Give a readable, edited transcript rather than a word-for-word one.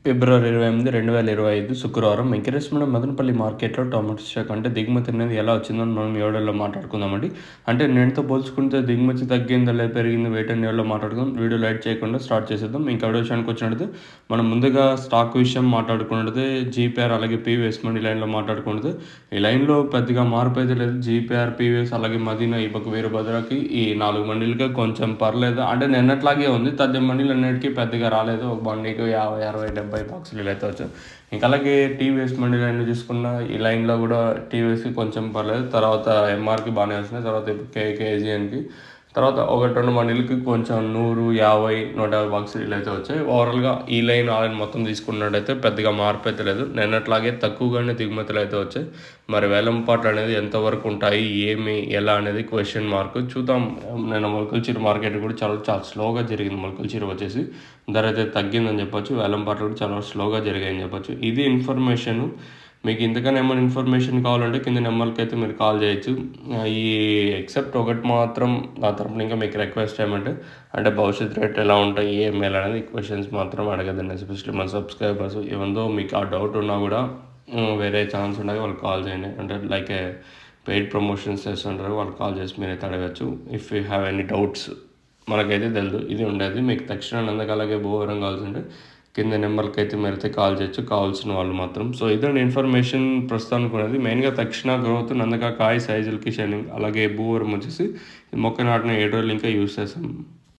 ఫిబ్రవరి 28, 2025 శుక్రవారం వెంకటేశ్వర మదనపల్లి మార్కెట్‌లో tomato stock అంటే దిగుమతి అనేది ఎలా వచ్చిందని మనం ఈ వీడియోలో మాట్లాడుకుందామండి. అంటే నిన్నటితో పోల్చుకుంటే దిగుమతి తగ్గిందా లేదా పెరిగిందా వేటి వీడియోలో మాట్లాడుకుందాం. వీడియో లైట్ చేయకుండా స్టార్ట్ చేసేద్దాం. ఇంకా వీడియో విషయానికి వచ్చినట్లయితే మనం ముందుగా స్టాక్ విషయం మాట్లాడుకున్నట్లయితే జీపీఆర్ అలాగే పీవీఎస్ మండి లైన్‌లో మాట్లాడుకున్నట్లయితే ఈ లైన్‌లో పెద్దగా మార్పు అయితే లేదు. జీపీఆర్, పీవీఎస్ అలాగే మదీనా ఈ పక్క వీరభద్రకి ఈ 4 మండీలకే కొంచెం పర్లేదు. అంటే నిన్నట్లాగే ఉంది. తగ్గ మండీలు అన్నిటికీ పెద్దగా రాలేదు. ఒక బండికి 50, 60, 70 బాక్సులు ఇలా అయితే వచ్చాయి. ఇంకా అలాగే టీవీఎస్ మండి లైన్లో చూసుకున్న ఈ లైన్లో కూడా టీవీఎస్కి కొంచెం పర్లేదు. తర్వాత ఎంఆర్కి బాగానే వచ్చినాయి. తర్వాత కేజీఎన్కి తర్వాత 1-2 మండీలకి కొంచెం 100, 50, 150 బాక్సులు ఇలా అయితే వచ్చాయి. ఓవరాల్గా ఈ లైన్ ఆ లైన్ మొత్తం తీసుకున్నట్టయితే పెద్దగా మార్పు అయితే లేదు. నిన్నట్లాగే తక్కువగానే దిగుమతులు అయితే వచ్చాయి. మరి వేలంపాట్లు అనేది ఎంతవరకు ఉంటాయి, ఏమి ఎలా అనేది క్వశ్చన్ మార్క్ చూద్దాం. నేను మొలకల్చీర మార్కెట్ కూడా చాలా స్లోగా జరిగింది. మొలకల్చీర వచ్చేసి ధర అయితే తగ్గిందని చెప్పొచ్చు. వేలంపాట్లు కూడా చాలా స్లోగా జరిగాయని చెప్పొచ్చు. ఇది ఇన్ఫర్మేషన్. మీకు ఇంతకన్నా ఏమైనా ఇన్ఫర్మేషన్ కావాలంటే కింద నెంబర్కి అయితే మీరు కాల్ చేయొచ్చు. ఈ ఎక్సెప్ట్ ఒకటి మాత్రం నా తరపున ఇంకా మీకు రిక్వెస్ట్ చేయమంటే అంటే భవిష్యత్ రేట్ ఎలా ఉంటాయి ఏం ఎలా అనేది క్వశ్చన్స్ మాత్రం అడగదండి. ఎస్పెషల్లీ మన సబ్స్క్రైబర్స్ ఏమందో మీకు ఆ డౌట్ ఉన్నా కూడా వేరే ఛాన్స్ ఉండగా వాళ్ళకి కాల్ చేయండి. అంటే లైక్ పెయిడ్ ప్రమోషన్స్ చేస్తుంటారు, వాళ్ళకి కాల్ చేసి మీరైతే అడగచ్చు. If you have any doubts మనకైతే తెలియదు ఇది ఉండేది. మీకు తక్షణ అందుకు అలాగే భూవరం కావాల్సింటే కింద నెంబర్కి అయితే మీరైతే కాల్ చేయొచ్చు కావాల్సిన వాళ్ళు మాత్రం. సో ఇదండి ఇన్ఫర్మేషన్ ప్రస్తుతానికి ఉన్నది. మెయిన్గా తక్షణ గ్రోత్ నందక కాయ సైజులకి షైనింగ్ అలాగే భూవరం వచ్చేసి మొక్క నాటిన 7 రోజులు ఇంకా యూస్ చేస్తాం.